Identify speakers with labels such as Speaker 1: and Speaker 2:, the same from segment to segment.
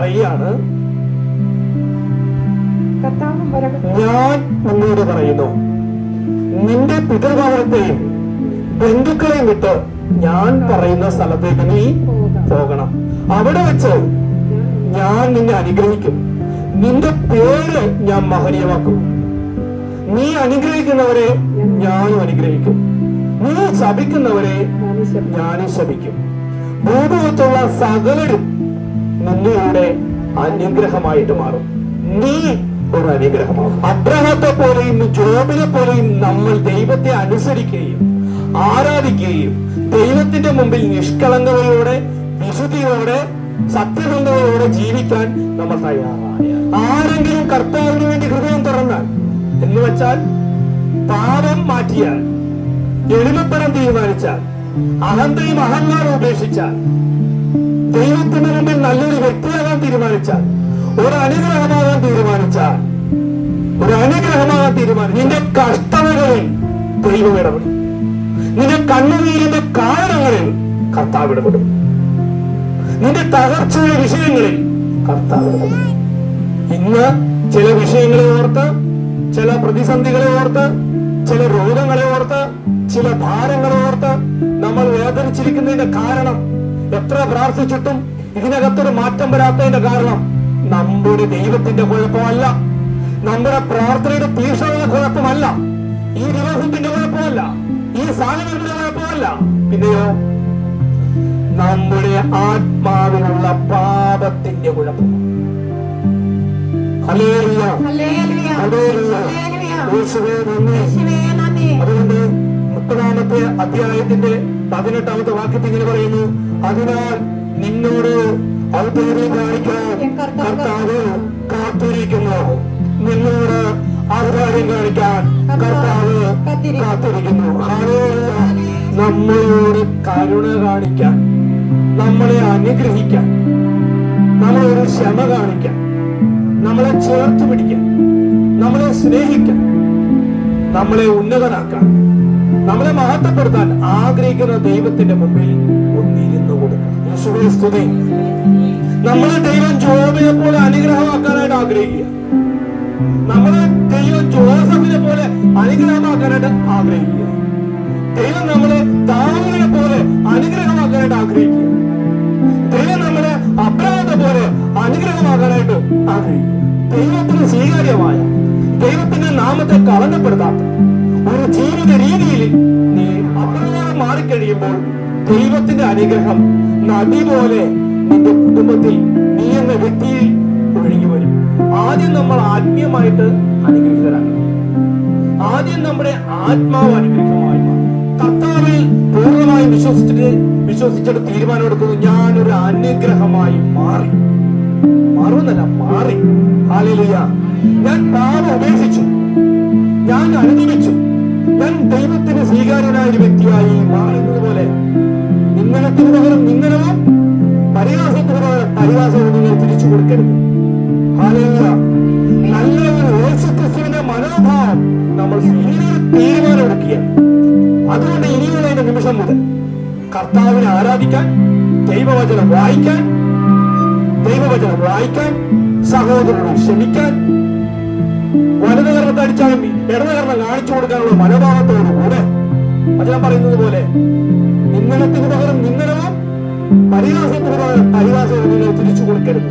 Speaker 1: പറയുകയാണ്, ഞാൻ നിന്നോട് പറയുന്നു, നിന്റെ പിതൃഭവനത്തെയും ബന്ധുക്കളെയും വിട്ട് ഞാൻ പറയുന്ന സ്ഥലത്തേക്ക് നീ പോകണം. അവിടെ വെച്ച് ഞാൻ നിന്നെ അനുഗ്രഹിക്കും. നിന്റെ പേര് ഞാൻ മഹനീയമാക്കും. നീ അനുഗ്രഹിക്കുന്നവരെ ഞാനും അനുഗ്രഹിക്കും. നീ ശപിക്കുന്നവരെ ഞാനും ശപിക്കും. ഭൂമുഖത്തുള്ള സകലരും നിന്നയുടെ അനുഗ്രഹമായിട്ട് മാറും. നീ ഒരു അനുഗ്രഹമാണ്. അബ്രഹാത്തെ പോലെയും ജോബിനെ പോലെയും നമ്മൾ ദൈവത്തെ അനുസരിക്കുകയും ആരാധിക്കുകയും ദൈവത്തിന്റെ മുമ്പിൽ നിഷ്കളങ്കതയോടെ, വിശുദ്ധിയോടെ, സത്യസന്ധതയോടെ ജീവിക്കാൻ നമ്മൾ തയ്യാറായ ആരെങ്കിലും കർത്താവിന് വേണ്ടി ഹൃദയം തുറന്നാൽ, എന്ന് വെച്ചാൽ പാപം മാറ്റിയാൽ, എളിമപ്പെടാൻ തീരുമാനിച്ചാൽ, അഹന്തയും അഹങ്കാരം ഉപേക്ഷിച്ചാൽ, ദൈവത്തിന്റെ മുമ്പിൽ നല്ലൊരു വ്യക്തിയാകാൻ തീരുമാനിച്ചാൽ, ഒരു അനുഗ്രഹമാകാൻ തീരുമാനിച്ചാൽ, നിന്റെ കഷ്ടതകളിൽ ദൈവം ഇടപെടും. നിന്റെ കണ്ണുനീരിന്റെ കാരണങ്ങളിൽ കർത്താവ് ഇടപെടും. നിന്റെ തകർച്ചയുടെ വിഷയങ്ങളിൽ കർത്താവ് ഇടപെടും. ഇന്ന് ചില വിഷയങ്ങളെ ഓർത്ത്, ചില പ്രതിസന്ധികളെ ഓർത്ത്, ചില രോഗങ്ങളെ ഓർത്ത്, ചില ഭാരങ്ങളെ ഓർത്ത് നമ്മൾ വേദനിച്ചിരിക്കുന്നതിന്റെ കാരണം, എത്ര പ്രാർത്ഥിച്ചിട്ടും ഇതിനകത്തൊരു മാറ്റം വരാത്തതിന്റെ കാരണം നമ്മുടെ ദൈവത്തിന്റെ കുഴപ്പമല്ല, നമ്മുടെ പ്രാർത്ഥനയുടെ തീക്ഷണത കുഴപ്പമല്ല, ഈ ദിവസത്തിന്റെ കുഴപ്പമല്ല, ഈ സാഹചര്യത്തിന്റെ കുഴപ്പമല്ല. പിന്നെയോ നമ്മുടെ ആത്മാവിലുള്ള പാപത്തിന്റെ കുഴപ്പം. അതുകൊണ്ട് 30-ാമത്തെ അധ്യായത്തിന്റെ 18-ാമത്തെ വാക്യത്തിൽ ഇങ്ങനെ പറയുന്നു, അതിനാൽ നിന്നോട് ഔദാര്യം കാണിക്കാൻ കർത്താവ് കാത്തിരിക്കുന്നു. നിന്നോട് ഔദാര്യം കാണിക്കാൻ കർത്താവ് കാത്തിരിക്കുന്നു. നമ്മളോട് കരുണ കാണിക്കാൻ, നമ്മളെ അനുഗ്രഹിക്കാൻ, നമ്മളൊരു ക്ഷമ കാണിക്കാൻ, നമ്മളെ ചേർത്ത് പിടിക്കാൻ, നമ്മളെ സ്നേഹിക്കാൻ, നമ്മളെ ഉന്നതനാക്കാൻ, നമ്മളെ മഹത്വപ്പെടുത്താൻ ആഗ്രഹിക്കുന്ന ദൈവത്തിന്റെ മുമ്പിൽ ഒന്നിരുന്നു കൊടുക്കണം. യേശുവേ സ്തുതി. നമ്മളെ ദൈവം ജോബിനെ പോലെ അനുഗ്രഹമാക്കാനായിട്ട് ആഗ്രഹിക്കുക. നമ്മളെ ദൈവം ജോസഫിനെ പോലെ അനുഗ്രഹമാക്കാനായിട്ട് ആഗ്രഹിക്കുക. ദൈവം നമ്മളെ ദാവീദിനെ പോലെ അനുഗ്രഹമാക്കാനായിട്ട് ആഗ്രഹിക്കുക. ദൈവം നമ്മളെ അബ്രഹാത്തെ പോലെ അനുഗ്രഹമാക്കാനായിട്ട് ആഗ്രഹിക്കുക. ദൈവത്തിന് സ്വീകാര്യമായ, ദൈവത്തിന്റെ നാമത്തെ കളങ്കപ്പെടുത്താത്ത ഒരു ജീവിത രീതിയിൽ നീ അപ്രകാരം മാറിക്കഴിയുമ്പോൾ ദൈവത്തിന്റെ അനുഗ്രഹം നദി പോലെ നിന്റെ കുടുംബത്തിൽ, നീ എന്ന വ്യക്തിയിൽ ഒഴുകി വരും. ആദ്യം നമ്മൾ ആത്മീയമായിട്ട് അനുഗ്രഹിതരാണ്. ആദ്യം നമ്മുടെ ആത്മാവ് അനുഗ്രഹമായി മാറും. കർത്താവിൽ പൂർണ്ണമായി വിശ്വസിച്ചിട്ട് തീരുമാനമെടുക്കുന്നു, ഞാനൊരു അനുഗ്രഹമായി മാറി. ഹല്ലേലൂയ. ഞാൻ പാപം ഉപേക്ഷിച്ചു, ഞാൻ അനുദമിച്ചു, ഞാൻ ദൈവത്തിന് സ്വീകാര്യനായ ഒരു വ്യക്തിയായി മാറുന്നത് പോലെ നിന്ദനത്തിന് പകരം നിന്ദനവും പരിഹാസത്തിന് പകരം പരിഹാസവും നിങ്ങൾ തിരിച്ചു കൊടുക്കരുത്. ഹല്ലേലൂയ. നല്ലൊരു യേശുക്രിസ്തുവിന്റെ മനോഭാവം നമ്മൾ തീരുമാനമെടുക്കുക. അതുകൊണ്ട് ഇനിയുള്ള നിമിഷം മുതൽ കർത്താവിനെ ആരാധിക്കാൻ, ദൈവവചനം വായിക്കാൻ, സഹോദരനോട് ക്ഷമിക്കാൻ, വലതുകരണം അടിച്ചാലും ഇടതുകരണം കാണിച്ചു കൊടുക്കാനുള്ള മനോഭാവത്തോടുകൂടെ വചനം പറയുന്നത് പോലെ നിന്ദനത്തിന് പകരം നിന്ദനവും പരിഹാസത്തിന് പകരം പരിഹാസവും നിങ്ങൾ തിരിച്ചു കൊടുക്കരുത്.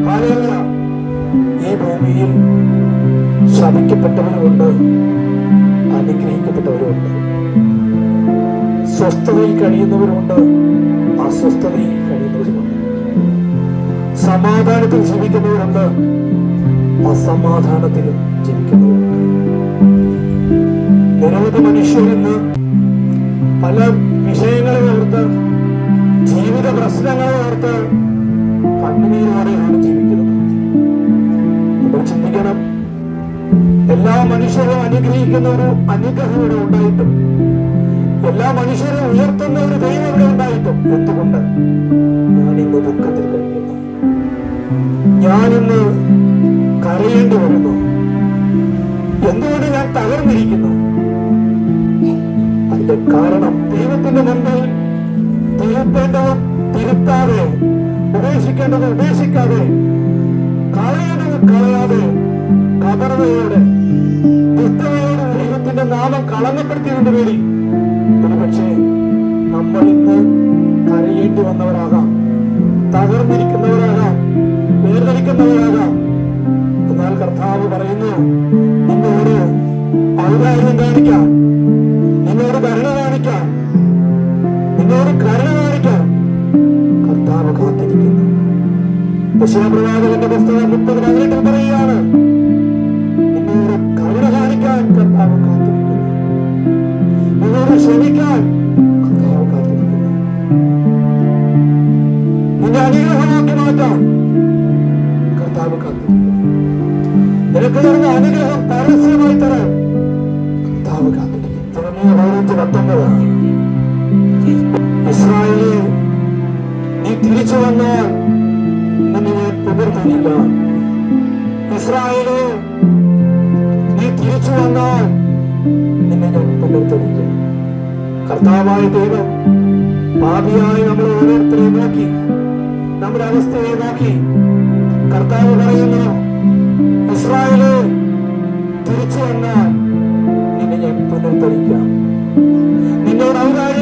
Speaker 1: ഹല്ലേലൂയ. ഈ ഭൂമിയിൽ ശപിക്കപ്പെട്ടവരുമുണ്ട്, അനുഗ്രഹിക്കപ്പെട്ടവരുമുണ്ട്. സ്വസ്ഥതയിൽ കഴിയുന്നവരുമുണ്ട്, അസ്വസ്ഥതയിൽ കഴിയുന്നവരുമുണ്ട്. സമാധാനത്തിൽ ജീവിക്കുന്നവരുണ്ട്, അസമാധാനത്തിലും ജീവിക്കുന്നവരുണ്ട്. നിരവധി മനുഷ്യരിന്ന് പല വിഷയങ്ങളെ ഓർത്ത്, ജീവിത പ്രശ്നങ്ങളെ ഓർത്ത് കണ്ണുനീരോടെയാണ് ജീവിക്കുന്നത്. നമ്മൾ ചിന്തിക്കണം, എല്ലാ മനുഷ്യരും അനുഗ്രഹിക്കുന്ന ഒരു അനുഗ്രഹം ഇവിടെ ഉണ്ടായിട്ടും, എല്ലാ മനുഷ്യരും ഉയർത്തുന്ന ഒരു ദൈവം ഇവിടെ ഉണ്ടായിട്ടും എന്തുകൊണ്ട് ഞാനിന്ന് ദുഃഖത്തിൽ കഴിയുന്നു? ഞാനിന്ന് കരയേണ്ടി വരുന്നു? എന്തുകൊണ്ട് ഞാൻ തകർന്നിരിക്കുന്നു? അതിന്റെ കാരണം ദൈവത്തിന്റെ മുമ്പിൽ തിരുത്തേണ്ടതും തിരുത്താതെ ഉപേക്ഷിക്കേണ്ടത് ഉപേക്ഷിക്കാതെ, കളയേണ്ടത് കളയാതെ, കപടതയോടെ ദുഷ്ടതയോടെ ദൈവത്തിന്റെ നാമം കളങ്കപ്പെടുത്തിയതിന്റെ പേരിൽ ഒരുപക്ഷെ നമ്മൾ ഇന്ന് കരയേണ്ടി വന്നവരാകാം, തകർന്നിരിക്കുന്നവരാകാം, വേർതിരിക്കുന്നവരാകാം. എന്നാൽ കർത്താവ് പറയുന്നു, നിന്നോട് ഔദാര്യം കാണിക്കാം, നിന്നോട് കരുണ കാണിക്കാം, നിന്നോട് കരുണ കാണിക്കാം കർത്താവ് കാത്തിരിക്കുന്നു. യശയ്യാപ്രവാചകന്റെ പുസ്തകം 30:18 പറയുകയാണ്, നിന്നോട് കരുണ കാണിക്കാൻ കർത്താവ് കാത്തിരിക്കുന്നു, നിന്നോട് ക്ഷമിക്കാൻ കർത്താവ് കാത്തിരിക്കുന്നു, നിന്നെ അനുഗ്രഹമാക്കി മാറ്റാൻ കർത്താവ് കാത്തിരിക്കുന്നു, നിനക്ക് തരുന്ന അനുഗ്രഹം പരസ്യമായി തരാൻ കർത്താവ് കാത്തിരിക്കുന്നു. 19 ഇസ്രായേലേ, നീ തിരിച്ചു വന്നാൽ നിന്നെ ഞാൻ പുനർത്തരില്ല. ഇസ്രായേലേ, നീ തിരിച്ചു വന്നാൽ നിന്നെ ഞാൻ പുനർത്തരില്ല. കർത്താവായ ദൈവം പാപിയായി നമ്മൾ ഓരോരുത്തരെ നോക്കി, നമ്മുടെ അവസ്ഥയെ നോക്കി കർത്താവ് പറയുന്നു, ഇസ്രായേലേ, തിരിച്ചു വന്നാൽ നിന്നെ ഞാൻ പുനർത്തരിക്കാം, നിന്നോട് ഔദാര്യം